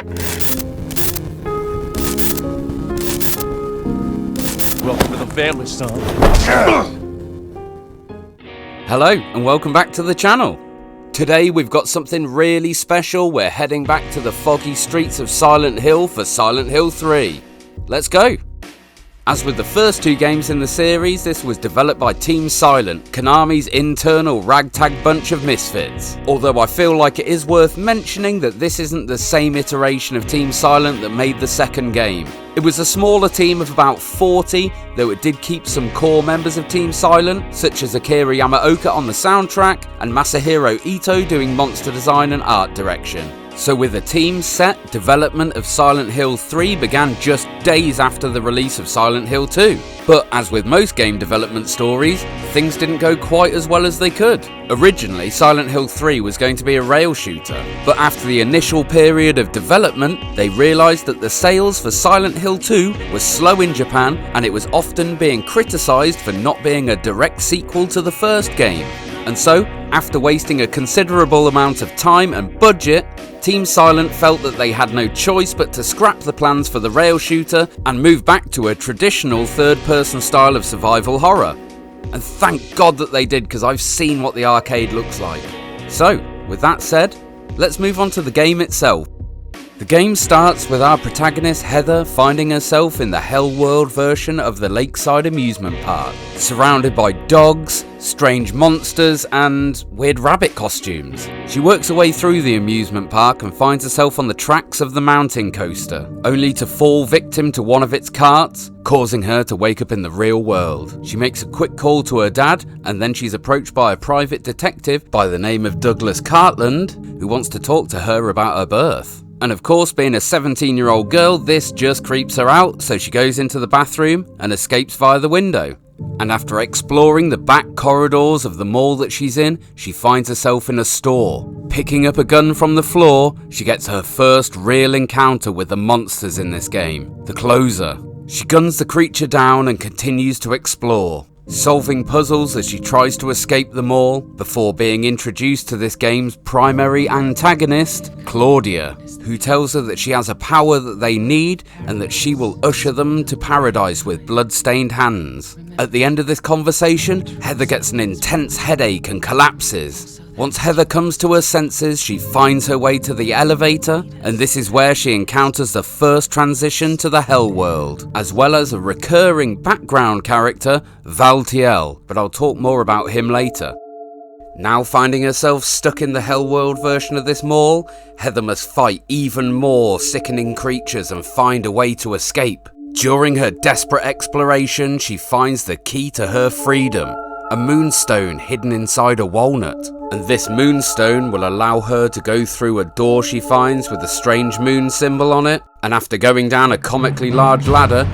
Welcome to the family, son. Hello and welcome back to the channel. Today we've got something really special. We're heading back to the foggy streets of Silent Hill for Silent Hill 3. Let's go! As with the first two games in the series, this was developed by Team Silent, Konami's internal ragtag bunch of misfits. Although I feel like it is worth mentioning that this isn't the same iteration of Team Silent that made the second game. It was a smaller team of about 40, though it did keep some core members of Team Silent, such as Akira Yamaoka on the soundtrack and Masahiro Ito doing monster design and art direction. So with a team set, development of Silent Hill 3 began just days after the release of Silent Hill 2. But as with most game development stories, things didn't go quite as well as they could. Originally, Silent Hill 3 was going to be a rail shooter, but after the initial period of development, they realised that the sales for Silent Hill 2 were slow in Japan, and it was often being criticised for not being a direct sequel to the first game. And so, after wasting a considerable amount of time and budget, Team Silent felt that they had no choice but to scrap the plans for the rail shooter and move back to a traditional third-person style of survival horror. And thank God that they did, because I've seen what the arcade looks like. So, with that said, let's move on to the game itself. The game starts with our protagonist Heather finding herself in the Hell World version of the Lakeside amusement park, surrounded by dogs, strange monsters and weird rabbit costumes. She works her way through the amusement park and finds herself on the tracks of the mountain coaster, only to fall victim to one of its carts, causing her to wake up in the real world. She makes a quick call to her dad, and then she's approached by a private detective by the name of Douglas Cartland, who wants to talk to her about her birth. And of course, being a 17-year-old girl, this just creeps her out, so she goes into the bathroom and escapes via the window. And after exploring the back corridors of the mall that she's in, she finds herself in a store. Picking up a gun from the floor, she gets her first real encounter with the monsters in this game, the Closer. She guns the creature down and continues to explore, solving puzzles as she tries to escape the mall before being introduced to this game's primary antagonist, Claudia, who tells her that she has a power that they need and that she will usher them to paradise with blood-stained hands. At the end of this conversation, Heather gets an intense headache and collapses. Once Heather comes to her senses, she finds her way to the elevator, and this is where she encounters the first transition to the Hell World, as well as a recurring background character, Valtiel, but I'll talk more about him later. Now finding herself stuck in the Hell World version of this mall, Heather must fight even more sickening creatures and find a way to escape. During her desperate exploration, she finds the key to her freedom, a moonstone hidden inside a walnut. And this moonstone will allow her to go through a door she finds with a strange moon symbol on it, and after going down a comically large ladder,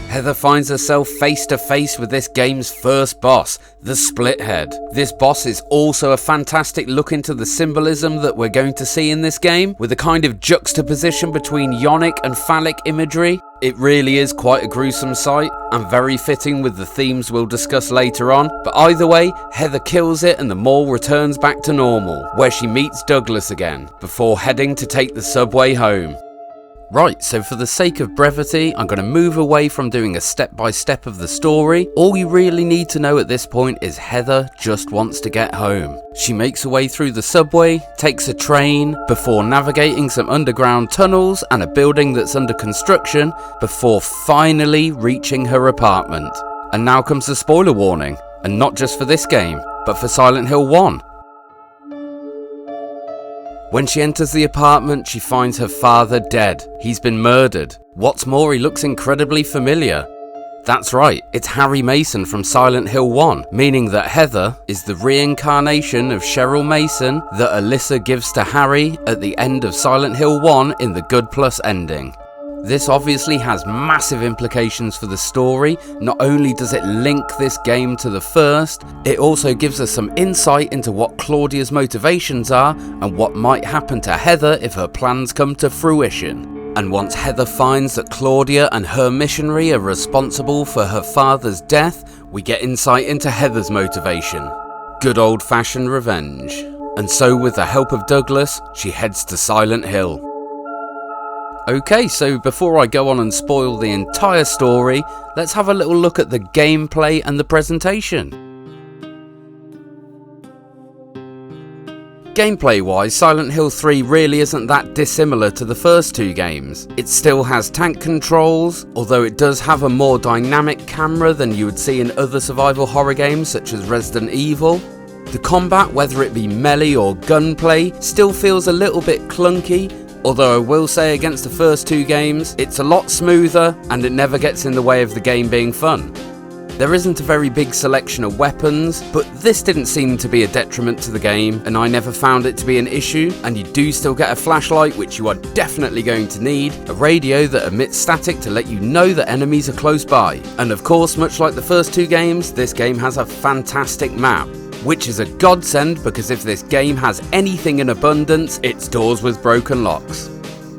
Heather finds herself face to face with this game's first boss, the Splithead. This boss is also a fantastic look into the symbolism that we're going to see in this game, with a kind of juxtaposition between yonic and phallic imagery. It really is quite a gruesome sight, and very fitting with the themes we'll discuss later on, but either way, Heather kills it and the mall returns back to normal, where she meets Douglas again, before heading to take the subway home. Right, so for the sake of brevity, I'm going to move away from doing a step-by-step of the story. All you really need to know at this point is Heather just wants to get home. She makes her way through the subway, takes a train, before navigating some underground tunnels and a building that's under construction, before finally reaching her apartment. And now comes the spoiler warning, and not just for this game, but for Silent Hill 1. When she enters the apartment, she finds her father dead. He's been murdered. What's more, he looks incredibly familiar. That's right, it's Harry Mason from Silent Hill 1, meaning that Heather is the reincarnation of Cheryl Mason that Alyssa gives to Harry at the end of Silent Hill 1 in the Good Plus ending. This obviously has massive implications for the story. Not only does it link this game to the first, it also gives us some insight into what Claudia's motivations are and what might happen to Heather if her plans come to fruition. And once Heather finds that Claudia and her missionary are responsible for her father's death, we get insight into Heather's motivation. good old-fashioned revenge. And so with the help of Douglas, she heads to Silent Hill. Okay, so before I go on and spoil the entire story, let's have a little look at the gameplay and the presentation. Gameplay-wise, Silent Hill 3 really isn't that dissimilar to the first two games. It still has tank controls, although it does have a more dynamic camera than you would see in other survival horror games such as Resident Evil. The combat, whether it be melee or gunplay, still feels a little bit clunky, although I will say against the first two games, it's a lot smoother and it never gets in the way of the game being fun. There isn't a very big selection of weapons, but this didn't seem to be a detriment to the game, and I never found it to be an issue, and you do still get a flashlight, which you are definitely going to need, a radio that emits static to let you know that enemies are close by, and of course, much like the first two games, this game has a fantastic map, which is a godsend because if this game has anything in abundance, it's doors with broken locks.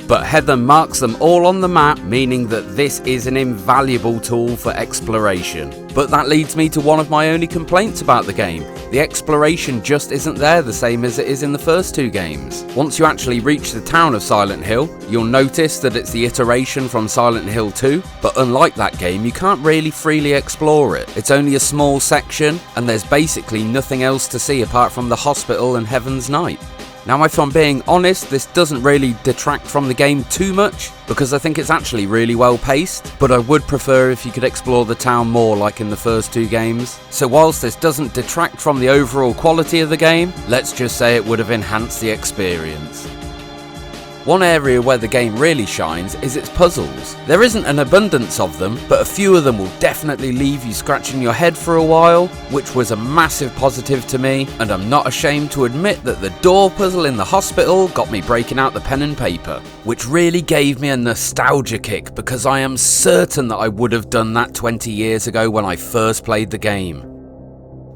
But Heather marks them all on the map, meaning that this is an invaluable tool for exploration. But that leads me to one of my only complaints about the game. The exploration just isn't there the same as it is in the first two games. Once you actually reach the town of Silent Hill, you'll notice that it's the iteration from Silent Hill 2, but unlike that game, you can't really freely explore it. It's only a small section, and there's basically nothing else to see apart from the hospital and Heaven's Night. Now, if I'm being honest, this doesn't really detract from the game too much, because I think it's actually really well paced, but I would prefer if you could explore the town more like in the first two games. So whilst this doesn't detract from the overall quality of the game, let's just say it would have enhanced the experience. One area where the game really shines is its puzzles. There isn't an abundance of them, but a few of them will definitely leave you scratching your head for a while, which was a massive positive to me, and I'm not ashamed to admit that the door puzzle in the hospital got me breaking out the pen and paper, which really gave me a nostalgia kick because I am certain that I would have done that 20 years ago when I first played the game.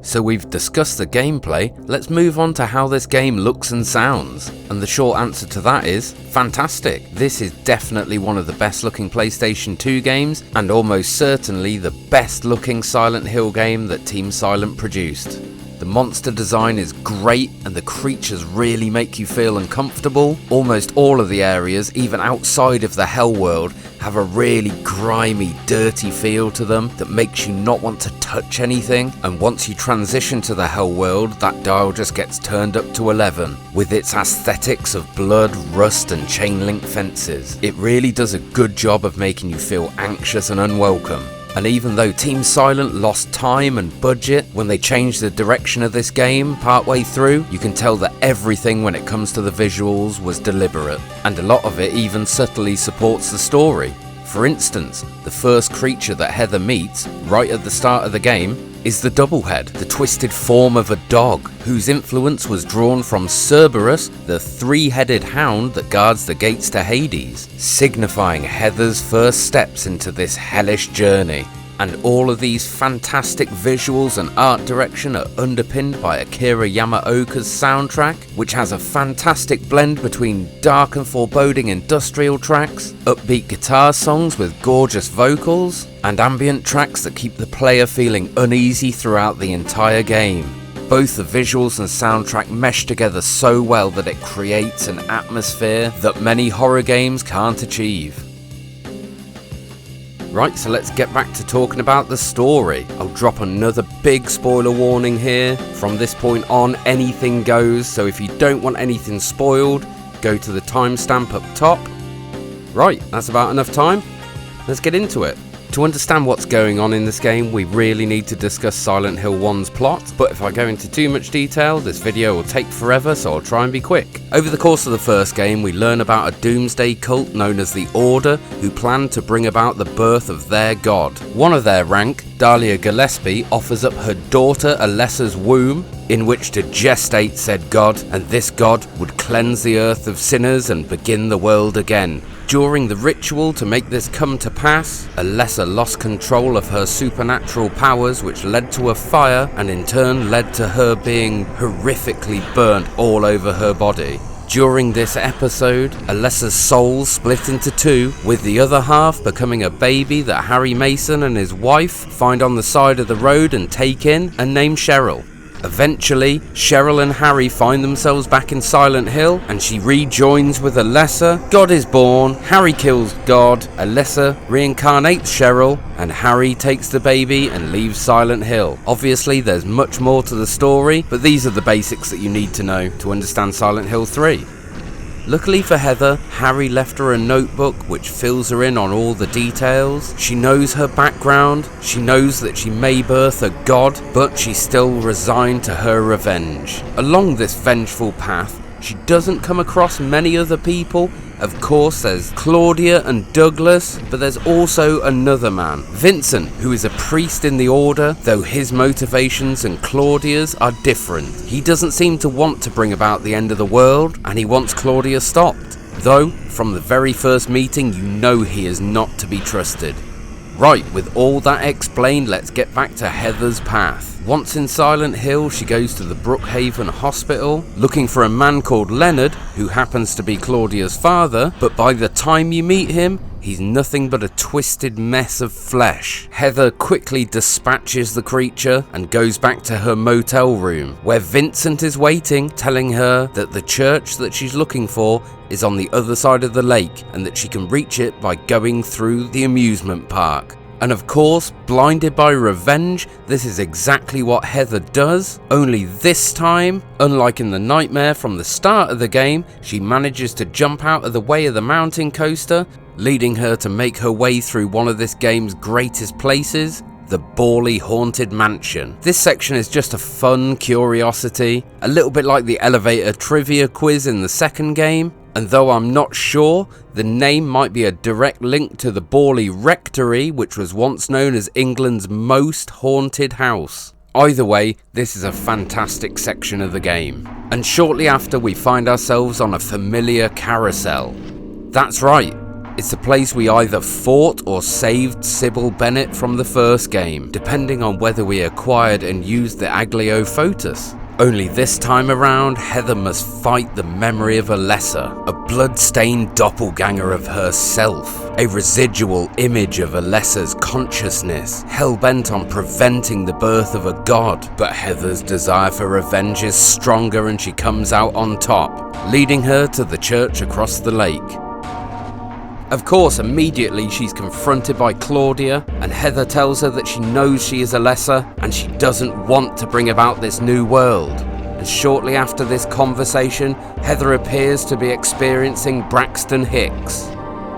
So we've discussed the gameplay, let's move on to how this game looks and sounds. And the short answer to that is, fantastic. This is definitely one of the best looking PlayStation 2 games, and almost certainly the best looking Silent Hill game that Team Silent produced. The monster design is great and the creatures really make you feel uncomfortable. Almost all of the areas, even outside of the hell world, have a really grimy, dirty feel to them that makes you not want to touch anything. And once you transition to the hell world, that dial just gets turned up to 11, with its aesthetics of blood, rust and chain link fences. It really does a good job of making you feel anxious and unwelcome. And even though Team Silent lost time and budget when they changed the direction of this game partway through, you can tell that everything when it comes to the visuals was deliberate, and a lot of it even subtly supports the story. For instance, the first creature that Heather meets, right at the start of the game, is the Doublehead, the twisted form of a dog, whose influence was drawn from Cerberus, the three-headed hound that guards the gates to Hades, signifying Heather's first steps into this hellish journey. And all of these fantastic visuals and art direction are underpinned by Akira Yamaoka's soundtrack, which has a fantastic blend between dark and foreboding industrial tracks, upbeat guitar songs with gorgeous vocals, and ambient tracks that keep the player feeling uneasy throughout the entire game. Both the visuals and soundtrack mesh together so well that it creates an atmosphere that many horror games can't achieve. Right, so let's get back to talking about the story. I'll drop another big spoiler warning here. From this point on, anything goes, so if you don't want anything spoiled, go to the timestamp up top. Right, that's about enough time. Let's get into it. To understand what's going on in this game, we really need to discuss Silent Hill 1's plot, but if I go into too much detail, this video will take forever, so I'll try and be quick. Over the course of the first game, we learn about a doomsday cult known as the Order, who plan to bring about the birth of their god. One of their rank, Dahlia Gillespie, offers up her daughter Alessa's womb, in which to gestate said god, and this god would cleanse the earth of sinners and begin the world again. During the ritual to make this come to pass, Alessa lost control of her supernatural powers, which led to a fire and in turn led to her being horrifically burnt all over her body. During this episode, Alessa's soul split into two, with the other half becoming a baby that Harry Mason and his wife find on the side of the road and take in and name Cheryl. Eventually, Cheryl and Harry find themselves back in Silent Hill, and she rejoins with Alessa. God is born, Harry kills God, Alessa reincarnates Cheryl, and Harry takes the baby and leaves Silent Hill. Obviously, there's much more to the story, but these are the basics that you need to know to understand Silent Hill 3. Luckily for Heather, Harry left her a notebook which fills her in on all the details. She knows her background, she knows that she may birth a god, but she's still resigned to her revenge. Along this vengeful path, she doesn't come across many other people. Of course, there's Claudia and Douglas, but there's also another man, Vincent, who is a priest in the order, though his motivations and Claudia's are different. He doesn't seem to want to bring about the end of the world, and he wants Claudia stopped. Though, from the very first meeting, you know he is not to be trusted. Right, with all that explained, let's get back to Heather's path. Once in Silent Hill, she goes to the Brookhaven Hospital, looking for a man called Leonard, who happens to be Claudia's father, but by the time you meet him, he's nothing but a twisted mess of flesh. Heather quickly dispatches the creature and goes back to her motel room, where Vincent is waiting, telling her that the church that she's looking for is on the other side of the lake and that she can reach it by going through the amusement park. And of course, blinded by revenge, this is exactly what Heather does, only this time, unlike in the nightmare from the start of the game, she manages to jump out of the way of the mountain coaster, leading her to make her way through one of this game's greatest places, the Borley Haunted Mansion. This section is just a fun curiosity, a little bit like the elevator trivia quiz in the second game, and though I'm not sure, the name might be a direct link to the Borley Rectory, which was once known as England's most haunted house. Either way, this is a fantastic section of the game. And shortly after, we find ourselves on a familiar carousel. That's right, it's the place we either fought or saved Sybil Bennett from the first game, depending on whether we acquired and used the Agliofotus. Only this time around, Heather must fight the memory of Alessa, a blood-stained doppelganger of herself, a residual image of Alessa's consciousness, hell-bent on preventing the birth of a god. But Heather's desire for revenge is stronger and she comes out on top, leading her to the church across the lake. Of course, immediately she's confronted by Claudia, and Heather tells her that she knows she is Alessa and she doesn't want to bring about this new world. And shortly after this conversation, Heather appears to be experiencing Braxton Hicks.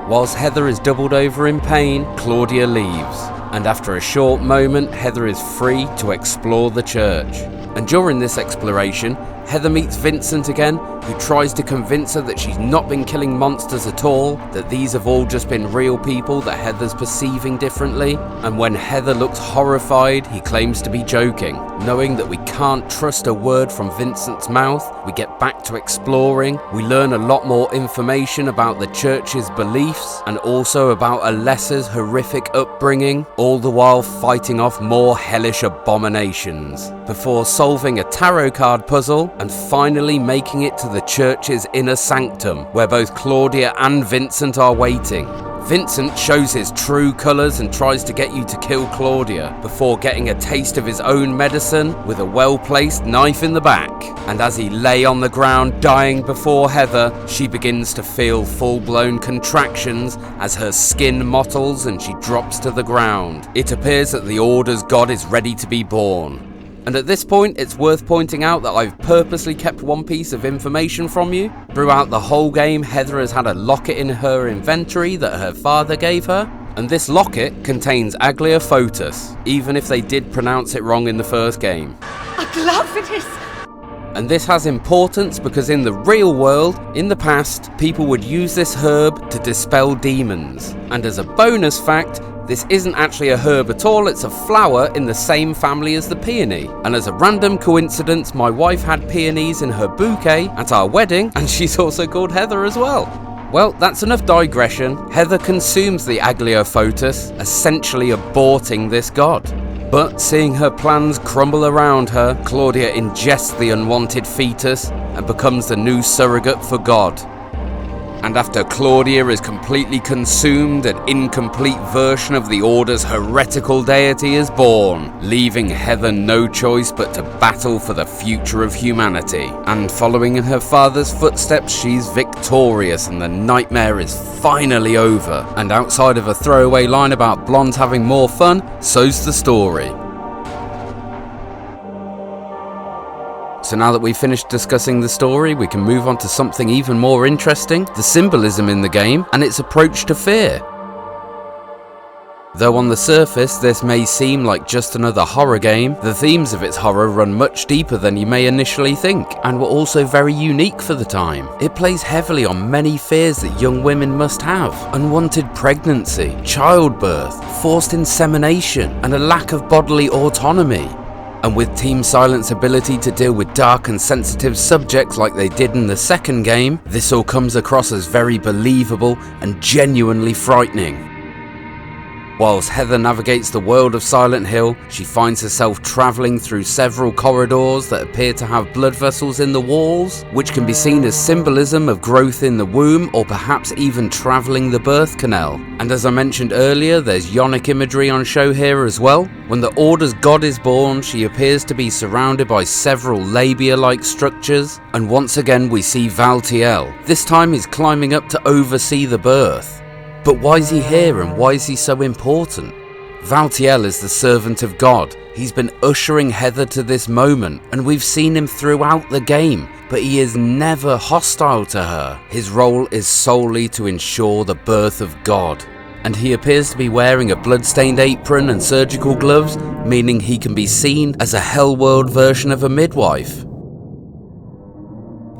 Whilst Heather is doubled over in pain, Claudia leaves, and after a short moment, Heather is free to explore the church. And during this exploration, Heather meets Vincent again, who tries to convince her that she's not been killing monsters at all, that these have all just been real people that Heather's perceiving differently. And when Heather looks horrified, he claims to be joking. Knowing that we can't trust a word from Vincent's mouth, we get back to exploring. We learn a lot more information about the church's beliefs and also about Alessa's horrific upbringing, all the while fighting off more hellish abominations, before solving a tarot card puzzle and finally making it to the church's inner sanctum, where both Claudia and Vincent are waiting. Vincent shows his true colours and tries to get you to kill Claudia, before getting a taste of his own medicine with a well-placed knife in the back. And as he lay on the ground dying before Heather, she begins to feel full-blown contractions as her skin mottles and she drops to the ground. It appears that the Order's god is ready to be born. And at this point, it's worth pointing out that I've purposely kept one piece of information from you. Throughout the whole game, Heather has had a locket in her inventory that her father gave her, and this locket contains Agliofotus, even if they did pronounce it wrong in the first game. Agliofotus! And this has importance because in the real world, in the past, people would use this herb to dispel demons. And as a bonus fact, this isn't actually a herb at all, it's a flower in the same family as the peony. And as a random coincidence, my wife had peonies in her bouquet at our wedding, and she's also called Heather as well. Well, that's enough digression. Heather consumes the Agliofotus, essentially aborting this god. But seeing her plans crumble around her, Claudia ingests the unwanted fetus and becomes the new surrogate for God. And after Claudia is completely consumed, an incomplete version of the Order's heretical deity is born, leaving Heather no choice but to battle for the future of humanity. And following in her father's footsteps, she's victorious and the nightmare is finally over. And outside of a throwaway line about blondes having more fun, so's the story. So now that we've finished discussing the story, we can move on to something even more interesting, the symbolism in the game and its approach to fear. Though on the surface this may seem like just another horror game, the themes of its horror run much deeper than you may initially think, and were also very unique for the time. It plays heavily on many fears that young women must have: unwanted pregnancy, childbirth, forced insemination, and a lack of bodily autonomy. And with Team Silent's ability to deal with dark and sensitive subjects like they did in the second game, this all comes across as very believable and genuinely frightening. Whilst Heather navigates the world of Silent Hill, she finds herself travelling through several corridors that appear to have blood vessels in the walls, which can be seen as symbolism of growth in the womb or perhaps even travelling the birth canal. And as I mentioned earlier, there's yonic imagery on show here as well. When the Order's god is born, she appears to be surrounded by several labia-like structures, and once again we see Valtiel. This time he's climbing up to oversee the birth. But why is he here and why is he so important? Valtiel is the servant of God. He's been ushering Heather to this moment, and we've seen him throughout the game, but he is never hostile to her. His role is solely to ensure the birth of God. And he appears to be wearing a blood-stained apron and surgical gloves, meaning he can be seen as a Hellworld version of a midwife.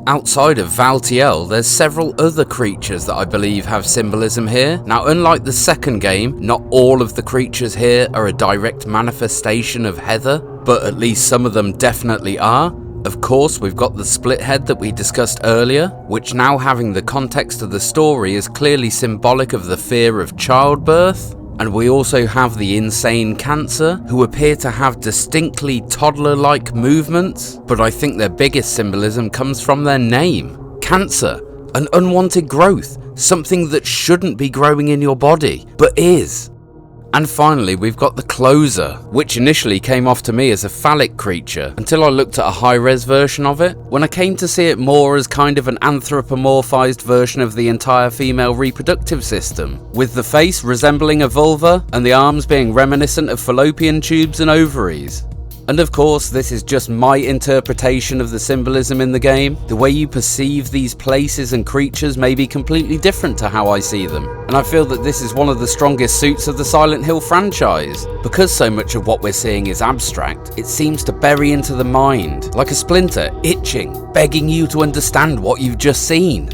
Outside of Valtiel, there's several other creatures that I believe have symbolism here. Now, unlike the second game, not all of the creatures here are a direct manifestation of Heather, but at least some of them definitely are. Of course, we've got the split head that we discussed earlier, which now having the context of the story is clearly symbolic of the fear of childbirth. And we also have the insane cancer, who appear to have distinctly toddler-like movements, but I think their biggest symbolism comes from their name. Cancer, an unwanted growth, something that shouldn't be growing in your body, but is. And finally, we've got the closer, which initially came off to me as a phallic creature until I looked at a high-res version of it, when I came to see it more as kind of an anthropomorphized version of the entire female reproductive system, with the face resembling a vulva and the arms being reminiscent of fallopian tubes and ovaries. And of course, this is just my interpretation of the symbolism in the game. The way you perceive these places and creatures may be completely different to how I see them. And I feel that this is one of the strongest suits of the Silent Hill franchise. Because so much of what we're seeing is abstract, it seems to bury into the mind, like a splinter, itching, begging you to understand what you've just seen.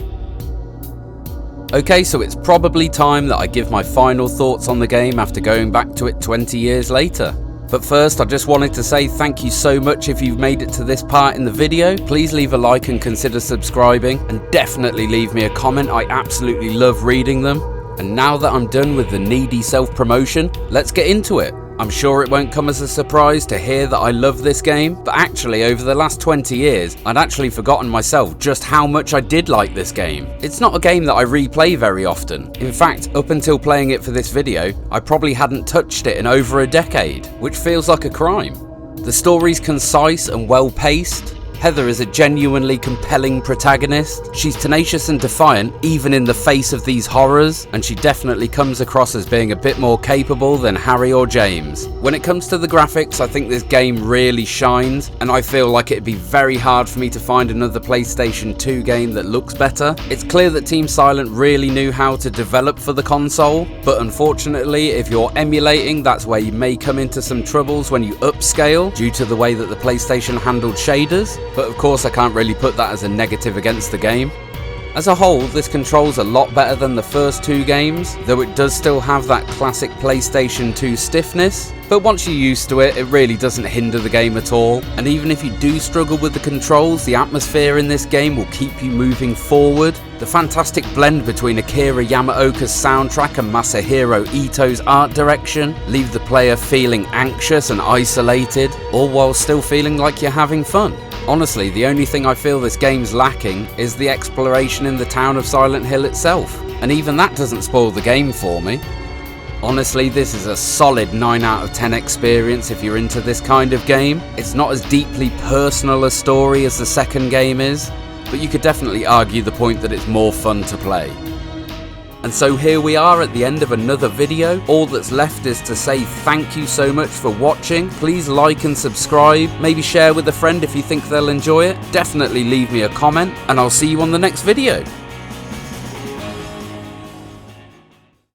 Okay, so it's probably time that I give my final thoughts on the game after going back to it 20 years later. But first, I just wanted to say thank you so much if you've made it to this part in the video. Please leave a like and consider subscribing, and definitely leave me a comment. I absolutely love reading them. And now that I'm done with the needy self-promotion, let's get into it. I'm sure it won't come as a surprise to hear that I love this game, but actually over the last 20 years, I'd actually forgotten myself just how much I did like this game. It's not a game that I replay very often. In fact, up until playing it for this video, I probably hadn't touched it in over a decade, which feels like a crime. The story's concise and well-paced. Heather is a genuinely compelling protagonist. She's tenacious and defiant even in the face of these horrors, and she definitely comes across as being a bit more capable than Harry or James. When it comes to the graphics, I think this game really shines, and I feel like it'd be very hard for me to find another PlayStation 2 game that looks better. It's clear that Team Silent really knew how to develop for the console, but unfortunately if you're emulating, that's where you may come into some troubles when you upscale due to the way that the PlayStation handled shaders. But of course I can't really put that as a negative against the game. As a whole, this controls a lot better than the first two games, though it does still have that classic PlayStation 2 stiffness. But once you're used to it, it really doesn't hinder the game at all. And even if you do struggle with the controls, the atmosphere in this game will keep you moving forward. The fantastic blend between Akira Yamaoka's soundtrack and Masahiro Ito's art direction leave the player feeling anxious and isolated, all while still feeling like you're having fun. Honestly, the only thing I feel this game's lacking is the exploration in the town of Silent Hill itself, and even that doesn't spoil the game for me. Honestly, this is a solid 9 out of 10 experience if you're into this kind of game. It's not as deeply personal a story as the second game is, but you could definitely argue the point that it's more fun to play. And so here we are at the end of another video. All that's left is to say thank you so much for watching. Please like and subscribe, maybe share with a friend if you think they'll enjoy it. Definitely leave me a comment, and I'll see you on the next video.